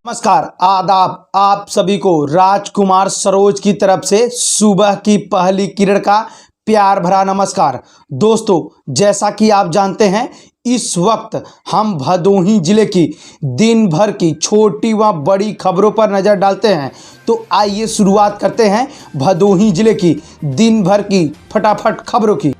नमस्कार, आदाब। आप सभी को राजकुमार सरोज की तरफ से सुबह की पहली किरण का प्यार भरा नमस्कार। दोस्तों, जैसा कि आप जानते हैं, इस वक्त हम भदोही जिले की दिन भर की छोटी व बड़ी खबरों पर नज़र डालते हैं। तो आइए शुरुआत करते हैं भदोही जिले की दिन भर की फटाफट खबरों की।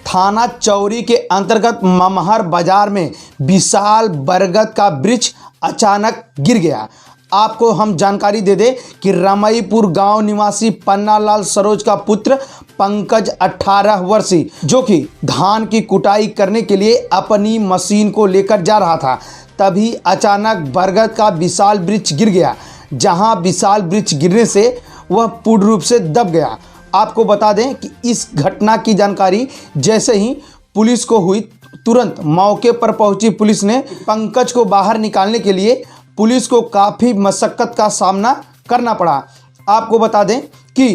थाना चौरी के अंतर्गत ममहर बाजार में विशाल बरगद का वृक्ष अचानक गिर गया। आपको हम जानकारी दे दें कि रमईपुर गांव निवासी पन्नालाल सरोज का पुत्र पंकज 18 वर्षीय, जो कि धान की कुटाई करने के लिए अपनी मशीन को लेकर जा रहा था, तभी अचानक बरगद का विशाल वृक्ष गिर गया। जहां विशाल वृक्ष गिरने से वह पूर्ण रूप से दब गया। आपको बता दें कि इस घटना की जानकारी जैसे ही पुलिस को हुई, तुरंत मौके पर पहुंची पुलिस ने पंकज को बाहर निकालने के लिए पुलिस को काफ़ी मशक्क़त का सामना करना पड़ा। आपको बता दें कि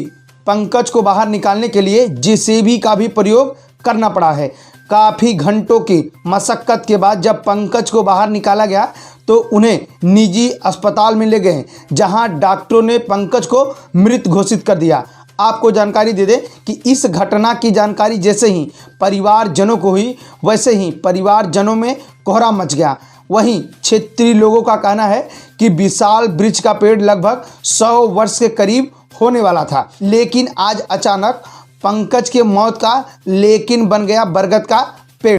पंकज को बाहर निकालने के लिए जेसीबी का भी प्रयोग करना पड़ा है। काफ़ी घंटों की मशक्क़त के बाद जब पंकज को बाहर निकाला गया तो उन्हें निजी अस्पताल में ले गए, जहां डॉक्टरों ने पंकज को मृत घोषित कर दिया। आपको जानकारी दे दें कि इस घटना की जानकारी जैसे ही परिवारजनों को हुई, वैसे ही परिवारजनों में कोहरा मच गया। वहीं क्षेत्रीय लोगों का कहना है कि विशाल वृक्ष का पेड़ लगभग 100 वर्ष के करीब होने वाला था, लेकिन आज अचानक पंकज के मौत का लेकिन बन गया बरगद का पेड़।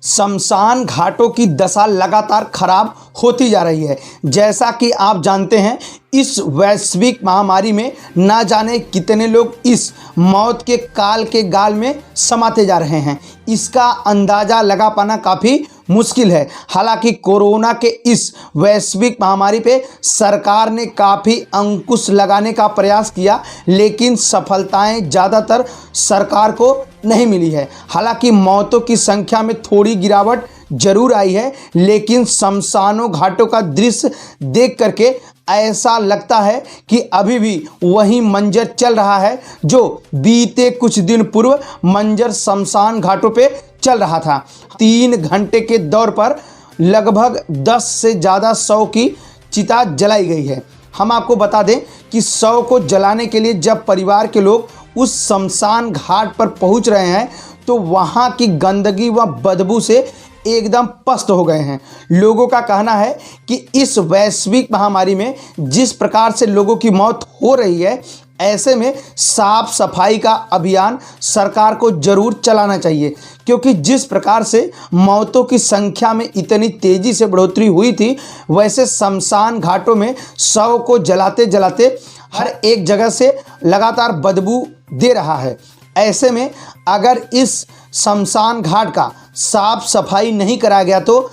शमशान घाटों की दशा लगातार खराब होती जा रही है। जैसा कि आप जानते हैं, इस वैश्विक महामारी में ना जाने कितने लोग इस मौत के काल के गाल में समाते जा रहे हैं। इसका अंदाज़ा लगा पाना काफ़ी मुश्किल है। हालांकि कोरोना के इस वैश्विक महामारी पे सरकार ने काफ़ी अंकुश लगाने का प्रयास किया, लेकिन सफलताएं ज़्यादातर सरकार को नहीं मिली है। हालांकि मौतों की संख्या में थोड़ी गिरावट जरूर आई है, लेकिन शमशानों घाटों का दृश्य देख करके ऐसा लगता है कि अभी भी वही मंजर चल रहा है जो बीते कुछ दिन पूर्व मंजर शमशान घाटों पे चल रहा था। 3 घंटे के दौर पर लगभग 10 से ज़्यादा 100 की चिता जलाई गई है। हम आपको बता दें कि 100 को जलाने के लिए जब परिवार के लोग उस शमशान घाट पर पहुंच रहे हैं तो वहां की गंदगी व बदबू से एकदम पस्त हो गए हैं। लोगों का कहना है कि इस वैश्विक महामारी में जिस प्रकार से लोगों की मौत हो रही है, ऐसे में साफ सफाई का अभियान सरकार को जरूर चलाना चाहिए, क्योंकि जिस प्रकार से मौतों की संख्या में इतनी तेज़ी से बढ़ोतरी हुई थी, वैसे शमशान घाटों में शव को जलाते जलाते हर एक जगह से लगातार बदबू दे रहा है। ऐसे में अगर इस शमशान घाट का साफ सफाई नहीं कराया गया तो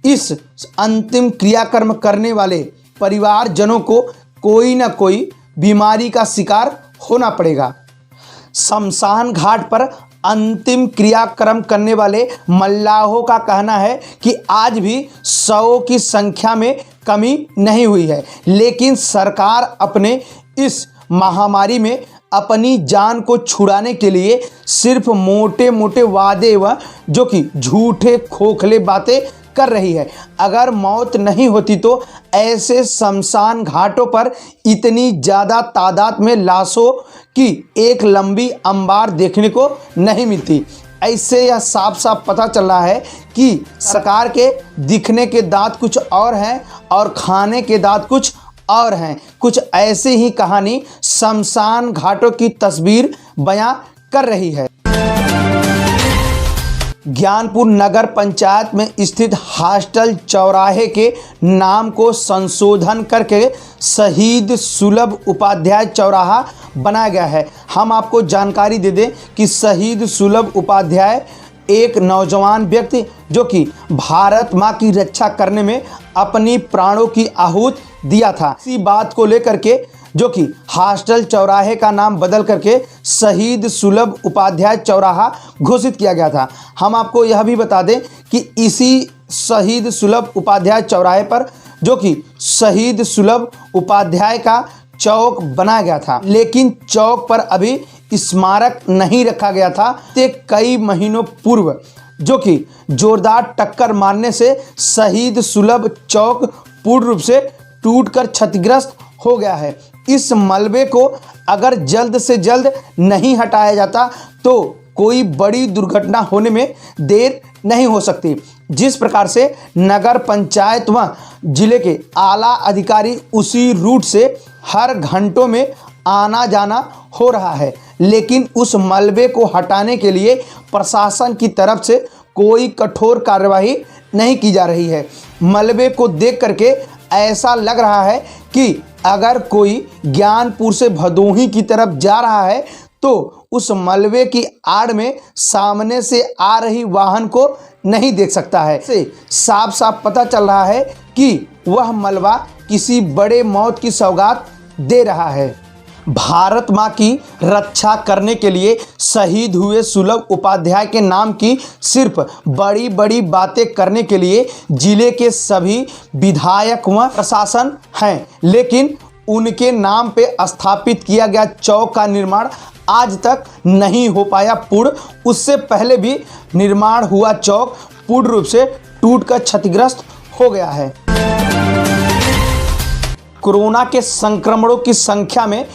इस अंतिम क्रियाकर्म करने वाले परिवारजनों को कोई ना कोई बीमारी का शिकार होना पड़ेगा। शमशान घाट पर अंतिम क्रियाक्रम करने वाले मल्लाहों का कहना है कि आज भी 100 की संख्या में कमी नहीं हुई है, लेकिन सरकार अपने इस महामारी में अपनी जान को छुड़ाने के लिए सिर्फ मोटे मोटे वादे व जो कि झूठे खोखले बातें कर रही है। अगर मौत नहीं होती तो ऐसे शमशान घाटों पर इतनी ज़्यादा तादाद में लाशों की एक लंबी अंबार देखने को नहीं मिलती। ऐसे यह साफ साफ पता चल रहा है कि सरकार के दिखने के दांत कुछ और हैं और खाने के दांत कुछ और हैं। कुछ ऐसी ही कहानी शमशान घाटों की तस्वीर बयां कर रही है। ज्ञानपुर नगर पंचायत में स्थित हॉस्टल चौराहे के नाम को संशोधन करके शहीद सुलभ उपाध्याय चौराहा बनाया गया है। हम आपको जानकारी दे दें कि शहीद सुलभ उपाध्याय एक नौजवान व्यक्ति जो कि भारत माँ की रक्षा करने में अपनी प्राणों की आहूति दिया था। इसी बात को लेकर के जो कि हॉस्टल चौराहे का नाम बदल करके शहीद सुलभ उपाध्याय चौराहा घोषित किया गया था। हम आपको यह भी बता दें कि इसी शहीद सुलभ उपाध्याय चौराहे पर जो कि शहीद सुलभ उपाध्याय का चौक बनाया गया था, लेकिन चौक पर अभी स्मारक नहीं रखा गया था। ते कई महीनों पूर्व जो कि जोरदार टक्कर मारने से शहीद सुलभ चौक पूर्ण रूप से टूटकर क्षतिग्रस्त हो गया है। इस मलबे को अगर जल्द से जल्द नहीं हटाया जाता तो कोई बड़ी दुर्घटना होने में देर नहीं हो सकती। जिस प्रकार से नगर पंचायत व जिले के आला अधिकारी उसी रूट से हर घंटों में आना जाना हो रहा है, लेकिन उस मलबे को हटाने के लिए प्रशासन की तरफ से कोई कठोर कार्यवाही नहीं की जा रही है। मलबे को देख करके ऐसा लग रहा है कि अगर कोई ज्ञानपुर से भदोही की तरफ जा रहा है तो उस मलबे की आड़ में सामने से आ रही वाहन को नहीं देख सकता है। से साफ साफ पता चल रहा है कि वह मलबा किसी बड़े मौत की सौगात दे रहा है। भारत माँ की रक्षा करने के लिए शहीद हुए सुलभ उपाध्याय के नाम की सिर्फ बड़ी बड़ी बातें करने के लिए जिले के सभी विधायक व प्रशासन हैं, लेकिन उनके नाम पे स्थापित किया गया चौक का निर्माण आज तक नहीं हो पाया पूर्ण। उससे पहले भी निर्माण हुआ चौक पूर्ण रूप से टूटकर क्षतिग्रस्त हो गया है। कोरोना के संक्रमणों की संख्या में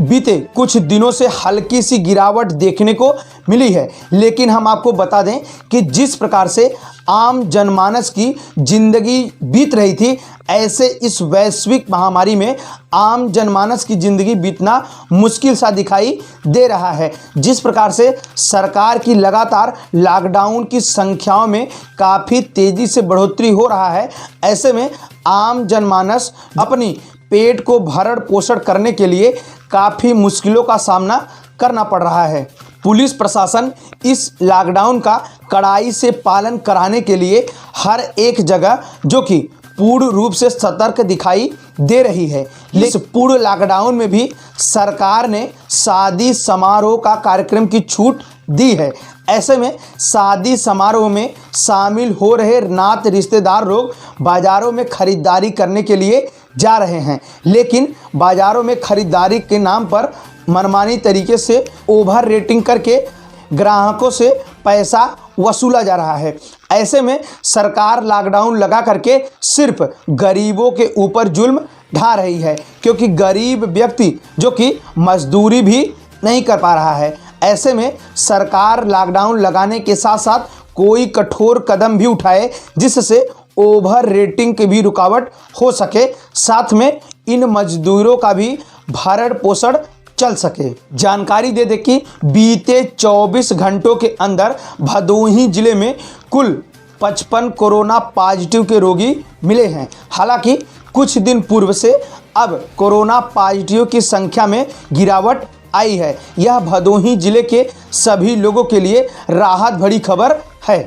बीते कुछ दिनों से हल्की सी गिरावट देखने को मिली है, लेकिन हम आपको बता दें कि जिस प्रकार से आम जनमानस की जिंदगी बीत रही थी, ऐसे इस वैश्विक महामारी में आम जनमानस की जिंदगी बीतना मुश्किल सा दिखाई दे रहा है। जिस प्रकार से सरकार की लगातार लॉकडाउन की संख्याओं में काफ़ी तेज़ी से बढ़ोतरी हो रहा है, ऐसे में आम जनमानस अपनी पेट को भरण पोषण करने के लिए काफ़ी मुश्किलों का सामना करना पड़ रहा है। पुलिस प्रशासन इस लॉकडाउन का कड़ाई से पालन कराने के लिए हर एक जगह जो कि पूर्ण रूप से सतर्क दिखाई दे रही है। इस पूर्ण लॉकडाउन में भी सरकार ने शादी समारोह का कार्यक्रम की छूट दी है। ऐसे में शादी समारोह में शामिल हो रहे नात रिश्तेदार लोग बाज़ारों में खरीदारी करने के लिए जा रहे हैं, लेकिन बाज़ारों में खरीदारी के नाम पर मनमानी तरीके से ओवर रेटिंग करके ग्राहकों से पैसा वसूला जा रहा है। ऐसे में सरकार लॉकडाउन लगा करके सिर्फ गरीबों के ऊपर जुल्म ढा रही है, क्योंकि गरीब व्यक्ति जो कि मजदूरी भी नहीं कर पा रहा है। ऐसे में सरकार लॉकडाउन लगाने के साथ साथ कोई कठोर कदम भी उठाए जिससे ओवर रेटिंग की भी रुकावट हो सके, साथ में इन मजदूरों का भी भरण पोषण चल सके। जानकारी दे दें कि बीते 24 घंटों के अंदर भदोही जिले में कुल 55 कोरोना पॉजिटिव के रोगी मिले हैं। हालांकि कुछ दिन पूर्व से अब कोरोना पॉजिटिव की संख्या में गिरावट आई है। यह भदोही जिले के सभी लोगों के लिए राहत भरी खबर है।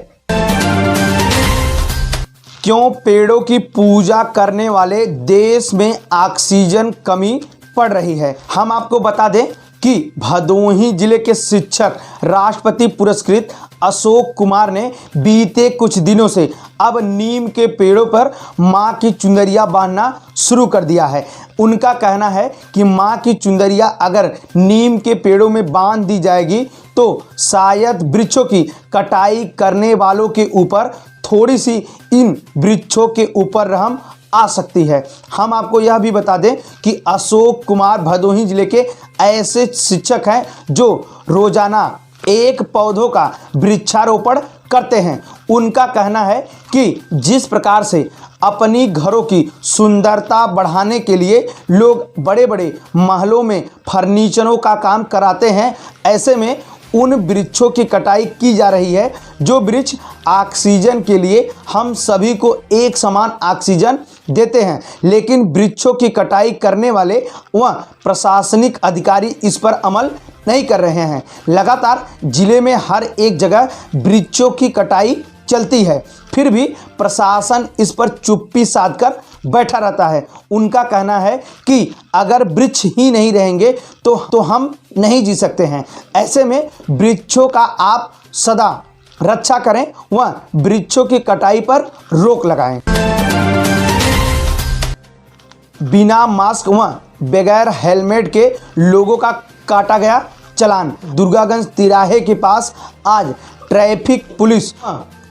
क्यों पेड़ों की पूजा करने वाले देश में ऑक्सीजन कमी पड़ रही है? हम आपको बता दें कि भदोही जिले के शिक्षक राष्ट्रपति पुरस्कृत अशोक कुमार ने बीते कुछ दिनों से अब नीम के पेड़ों पर मां की चुनरिया बांधना शुरू कर दिया है। उनका कहना है कि मां की चुनरिया अगर नीम के पेड़ों में बांध दी जाएगी तो शायद वृक्षों की कटाई करने वालों के ऊपर थोड़ी सी इन वृक्षों के ऊपर रहम आ सकती है। हम आपको यह भी बता दें कि अशोक कुमार भदोही जिले के ऐसे शिक्षक हैं जो रोजाना एक पौधों का वृक्षारोपण करते हैं। उनका कहना है कि जिस प्रकार से अपनी घरों की सुंदरता बढ़ाने के लिए लोग बड़े बड़े महलों में फर्नीचरों का काम कराते हैं, ऐसे में उन वृक्षों की कटाई की जा रही है जो वृक्ष ऑक्सीजन के लिए हम सभी को एक समान ऑक्सीजन देते हैं, लेकिन वृक्षों की कटाई करने वाले व प्रशासनिक अधिकारी इस पर अमल नहीं कर रहे हैं। लगातार जिले में हर एक जगह वृक्षों की कटाई चलती है, फिर भी प्रशासन इस पर चुप्पी साधकर बैठा रहता है। उनका कहना है कि अगर वृक्ष ही नहीं रहेंगे तो हम नहीं जी सकते हैं। ऐसे में वृक्षों का आप सदा रक्षा करें व वृक्षों की कटाई पर रोक लगाएं। बिना मास्क व बगैर हेलमेट के लोगों का काटा गया चालान। दुर्गागंज तिराहे के पास आज ट्रैफिक पुलिस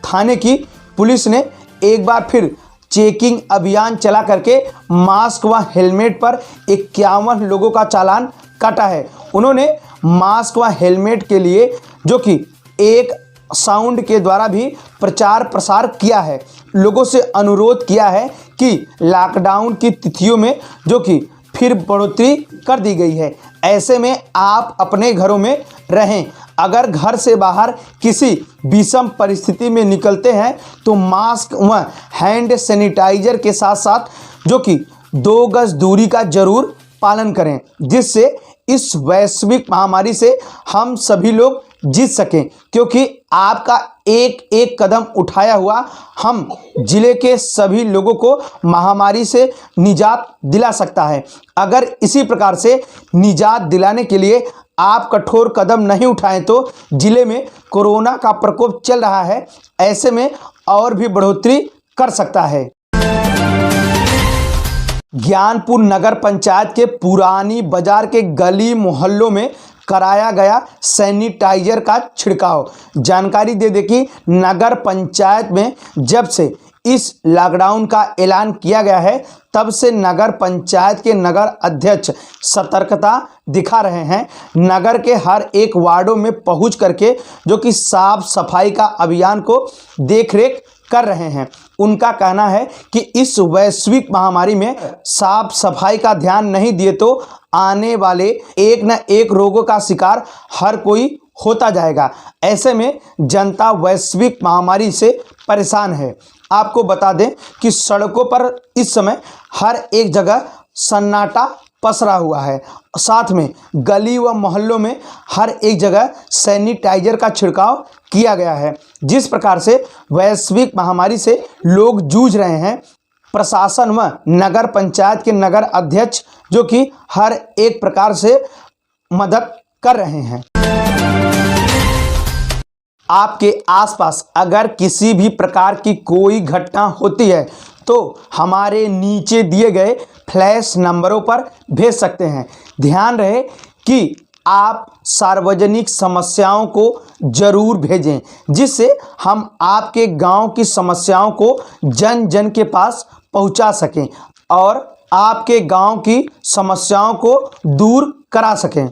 थाने की पुलिस ने एक बार फिर चेकिंग अभियान चला करके मास्क व हेलमेट पर 51 लोगों का चालान काटा है। उन्होंने मास्क व हेलमेट के लिए जो कि एक साउंड के द्वारा भी प्रचार प्रसार किया है। लोगों से अनुरोध किया है कि लॉकडाउन की तिथियों में जो कि फिर बढ़ोतरी कर दी गई है, ऐसे में आप अपने घरों में रहें। अगर घर से बाहर किसी विषम परिस्थिति में निकलते हैं तो मास्क व हैंड सैनिटाइजर के साथ साथ जो कि 2 गज दूरी का जरूर पालन करें, जिससे इस वैश्विक महामारी से हम सभी लोग जीत सकें। क्योंकि आपका एक एक कदम उठाया हुआ हम जिले के सभी लोगों को महामारी से निजात दिला सकता है। अगर इसी प्रकार से निजात दिलाने के लिए आप कठोर कदम नहीं उठाएं तो जिले में कोरोना का प्रकोप चल रहा है, ऐसे में और भी बढ़ोतरी कर सकता है। ज्ञानपुर नगर पंचायत के पुरानी बाजार के गली मोहल्लों में कराया गया सैनिटाइजर का छिड़काव। जानकारी दे दें कि नगर पंचायत में जब से इस लॉकडाउन का ऐलान किया गया है तब से नगर पंचायत के नगर अध्यक्ष सतर्कता दिखा रहे हैं। नगर के हर एक वार्डों में पहुंच करके जो कि साफ सफाई का अभियान को देखरेख कर रहे हैं। उनका कहना है कि इस वैश्विक महामारी में साफ सफाई का ध्यान नहीं दिए तो आने वाले एक न एक रोगों का शिकार हर कोई होता जाएगा। ऐसे में जनता वैश्विक महामारी से परेशान है। आपको बता दें कि सड़कों पर इस समय हर एक जगह सन्नाटा पसरा हुआ है, साथ में गली व मोहल्लों में हर एक जगह सैनिटाइजर का छिड़काव किया गया है। जिस प्रकार से वैश्विक महामारी से लोग जूझ रहे हैं, प्रशासन व नगर पंचायत के नगर अध्यक्ष जो कि हर एक प्रकार से मदद कर रहे हैं। आपके आसपास अगर किसी भी प्रकार की कोई घटना होती है तो हमारे नीचे दिए गए फ्लैश नंबरों पर भेज सकते हैं। ध्यान रहे कि आप सार्वजनिक समस्याओं को जरूर भेजें, जिससे हम आपके गांव की समस्याओं को जन जन के पास पहुंचा सकें और आपके गांव की समस्याओं को दूर करा सकें।